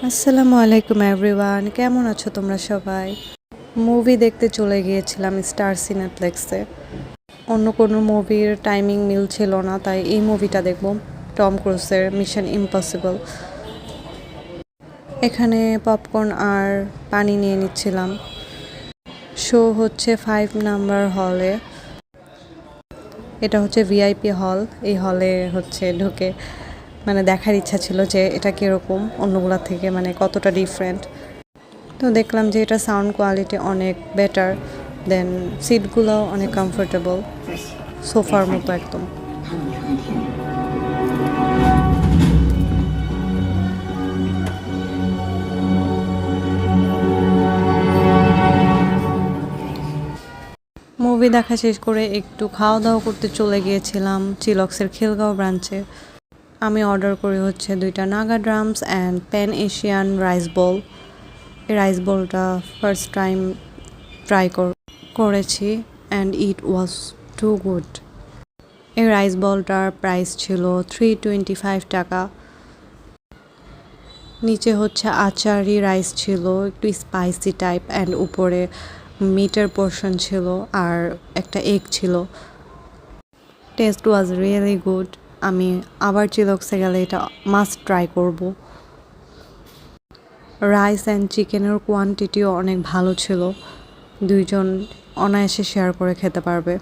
আসসালামু আলাইকুম এভরিওয়ান, কেমন আছো তোমরা সবাই? মুভি দেখতে চলে গিয়েছিলাম স্টার সিনেপ্লেক্সে। অন্য কোনো মুভির টাইমিং মিল ছিল না, তাই এই মুভিটা দেখব, টম ক্রুজের মিশন ইম্পসিবল। এখানে পপকর্ন আর পানি নিয়ে নিচ্ছিলাম। শো হচ্ছে 5 নাম্বার হলে। এটা হচ্ছে ভিআইপি হল। এই হলে হচ্ছে ঢুকে দেখার ইচ্ছা ছিল যে এটা কীরকম অন্যগুলা থেকে, কতটা ডিফারেন্ট। তো দেখলাম যে এটা সাউন্ড কোয়ালিটি অনেক বেটার, দেন সিটগুলোও অনেক কমফোর্টেবল, সোফার মতো একদম। মুভি দেখা শেষ করে একটু খাওয়া দাওয়া করতে চলে গিয়েছিলাম চিলক্সের খিলগাঁও ব্রাঞ্চে। আমি অর্ডার করি হচ্ছে 2টা Naga drums and pan Asian rice bowl. এই রাইস বলটা ফার্স্ট টাইম ট্রাই করেছি and it was too good. এই রাইস বলটার প্রাইস ছিল 325 টাকা। নিচে হচ্ছে আচারি রাইস ছিল, একটু স্পাইসি টাইপ, অ্যান্ড উপরে মিটের পোর্শন ছিল আর একটা এগ ছিল। Test was really good. আমি আবার চিলক্সে গেলে এটা মাস্ট ট্রাই করব। রাইস অ্যান্ড চিকেনের কোয়ান্টিটিও অনেক ভালো ছিল, দুইজন অনায়াসে শেয়ার করে খেতে পারবে।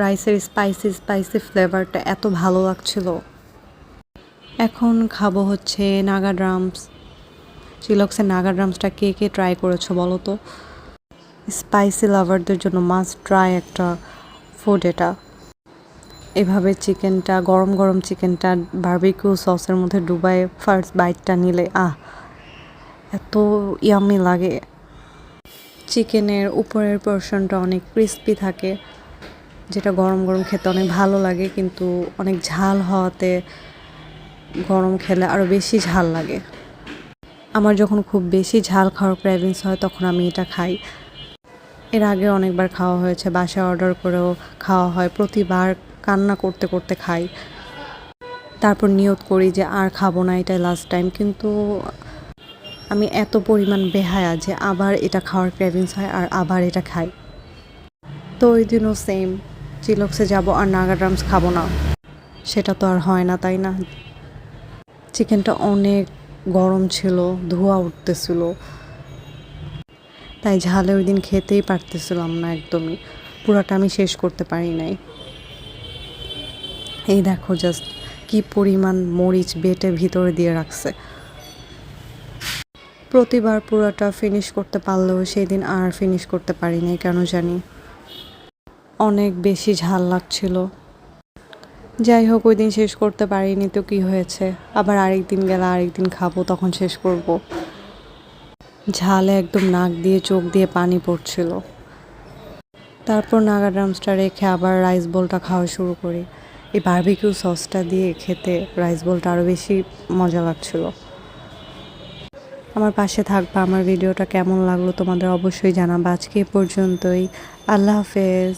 রাইসের স্পাইসি স্পাইসি ফ্লেভারটা এত ভালো লাগছিল। এখন খাবো হচ্ছে নাগা ড্রামস। চিলক্সের নাগা ড্রামসটা কে কে ট্রাই করেছো বলো তো? স্পাইসি লাভারদের জন্য মাস্ট ট্রাই একটা ফুড এটা। এভাবে চিকেনটা, গরম গরম চিকেনটা বারবিকিউ সসের মধ্যে ডুবাই ফার্স্ট বাইটটা নিলে এত ইয়ামি লাগে। চিকেনের উপরের পোর্শনটা অনেক ক্রিস্পি থাকে, যেটা গরম গরম খেতে অনেক ভালো লাগে, কিন্তু অনেক ঝাল হওয়াতে গরম খেলে আরও বেশি ঝাল লাগে। আমার যখন খুব বেশি ঝাল খাওয়ার ক্রেভিংস হয় তখন আমি এটা খাই। এর আগে অনেকবার খাওয়া হয়েছে, বাসায় অর্ডার করেও খাওয়া হয়, প্রতিবার কান্না করতে করতে খাই। তারপর নিয়ত করি যে আর খাবো না, এটাই লাস্ট টাইম। কিন্তু আমি এত পরিমাণ বেহায়া যে আবার এটা খাওয়ার ক্রেভিংস হয় আর আবার এটা খাই। তো ওই দিনও সেম, চিলক্সে যাব আর নাগা ড্রামস খাবো না, সেটা তো আর হয় না, তাই না? চিকেনটা অনেক গরম ছিল, ধোঁয়া উঠতেছিল, তাই ঝালে ওই দিন খেতেই পারতেছিলাম না একদমই। পুরাটা আমি শেষ করতে পারি নাই। এই দেখো জাস্ট কি পরিমাণ মরিচ বেটে ভিতরে দিয়ে রাখছে। প্রতিবার পুরাটা ফিনিশ করতে পারলেও সেই দিন আর ফিনিশ করতে পারি নাই, কেন জানি অনেক বেশি ঝাল লাগছিল। যাই হোক, ওই দিন শেষ করতে পারিনি তো কি হয়েছে, আবার আরেকদিন গেলে আরেকদিন খাবো, তখন শেষ করব। ঝালে একদম নাক দিয়ে চোখ দিয়ে পানি পড়ছিল। তারপর নাগা ড্রামসটা রেখে আবার রাইস বোলটা খাওয়া শুরু করি। এই বারবিকিউ সসটা দিয়ে খেতে রাইস বোলটা আরও বেশি মজা লাগছিল। আমার পাশে থাকবা। আমার ভিডিওটা কেমন লাগলো তোমাদের অবশ্যই জানাবা। আজকে এ পর্যন্তই। আল্লাহ হাফেজ।